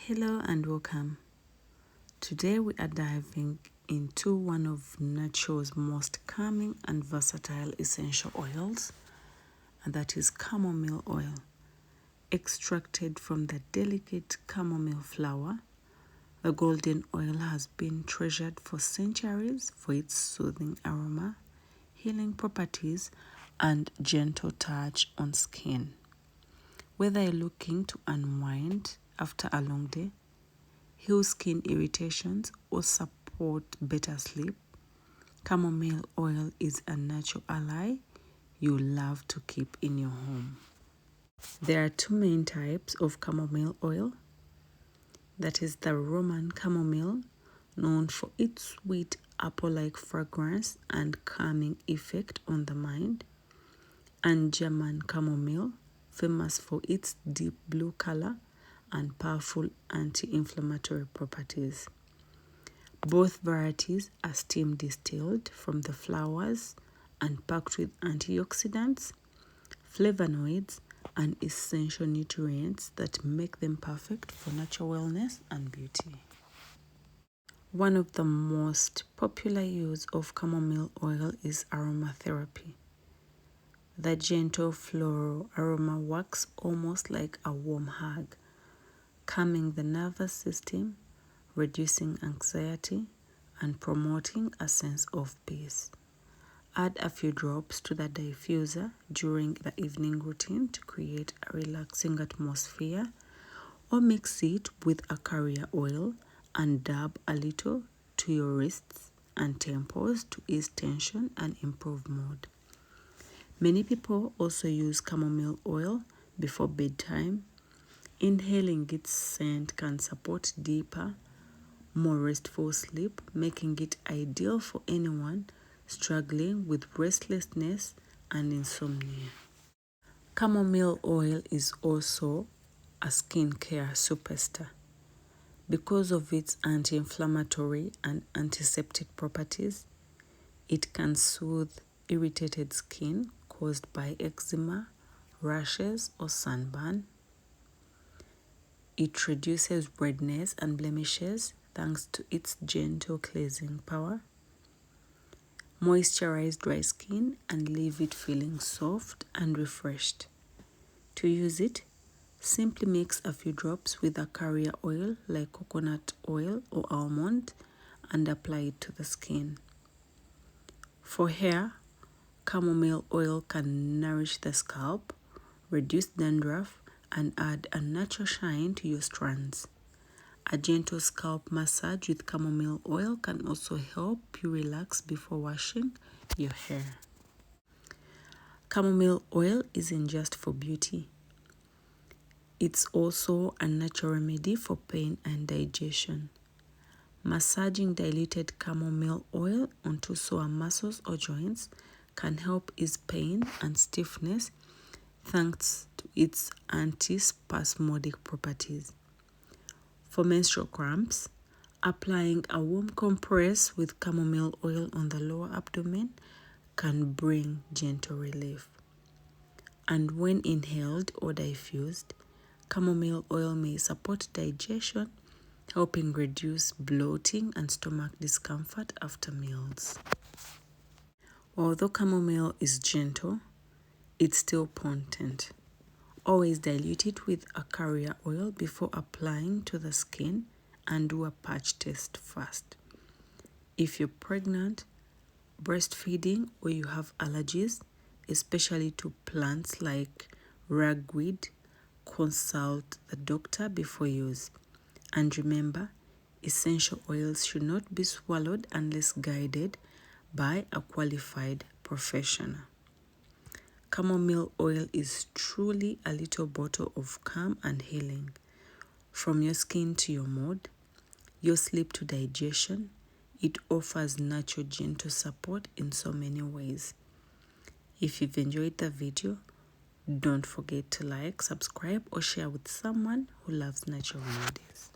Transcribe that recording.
Hello and welcome. Today we are diving into one of nature's most calming and versatile essential oils, and that is chamomile oil. Extracted from the delicate chamomile flower, the golden oil has been treasured for centuries for its soothing aroma, healing properties, and gentle touch on skin. Whether you're looking to unwind after a long day, heal skin irritations, or support better sleep, chamomile oil is a natural ally you love to keep in your home. There are two main types of chamomile oil. That is the Roman chamomile, known for its sweet apple-like fragrance and calming effect on the mind, and German chamomile, famous for its deep blue color and powerful anti-inflammatory properties. Both varieties are steam distilled from the flowers and packed with antioxidants, flavonoids, and essential nutrients that make them perfect for natural wellness and beauty. One of the most popular use of chamomile oil is aromatherapy. The gentle floral aroma works almost like a warm hug, calming the nervous system, reducing anxiety, and promoting a sense of peace. Add a few drops to the diffuser during the evening routine to create a relaxing atmosphere, or mix it with a carrier oil and dab a little to your wrists and temples to ease tension and improve mood. Many people also use chamomile oil before bedtime. Inhaling its scent can support deeper, more restful sleep, making it ideal for anyone struggling with restlessness and insomnia. Chamomile oil is also a skincare superstar. Because of its anti-inflammatory and antiseptic properties, it can soothe irritated skin caused by eczema, rashes, or sunburn. It reduces redness and blemishes thanks to its gentle cleansing power. Moisturize dry skin and leave it feeling soft and refreshed. To use it, simply mix a few drops with a carrier oil like coconut oil or almond and apply it to the skin. For hair, chamomile oil can nourish the scalp, reduce dandruff, and add a natural shine to your strands. A gentle scalp massage with chamomile oil can also help you relax before washing your hair. Chamomile oil isn't just for beauty. It's also a natural remedy for pain and digestion. Massaging diluted chamomile oil onto sore muscles or joints can help ease pain and stiffness thanks to its antispasmodic properties. For menstrual cramps, applying a warm compress with chamomile oil on the lower abdomen can bring gentle relief. And when inhaled or diffused, chamomile oil may support digestion, helping reduce bloating and stomach discomfort after meals. Although chamomile is gentle, it's still potent. Always dilute it with a carrier oil before applying to the skin and do a patch test first. If you're pregnant, breastfeeding, or you have allergies, especially to plants like ragweed, consult the doctor before use. And remember, essential oils should not be swallowed unless guided by a qualified professional. Chamomile oil is truly a little bottle of calm and healing. From your skin to your mood, your sleep to digestion, it offers natural gentle support in so many ways. If you've enjoyed the video, don't forget to like, subscribe, or share with someone who loves natural remedies.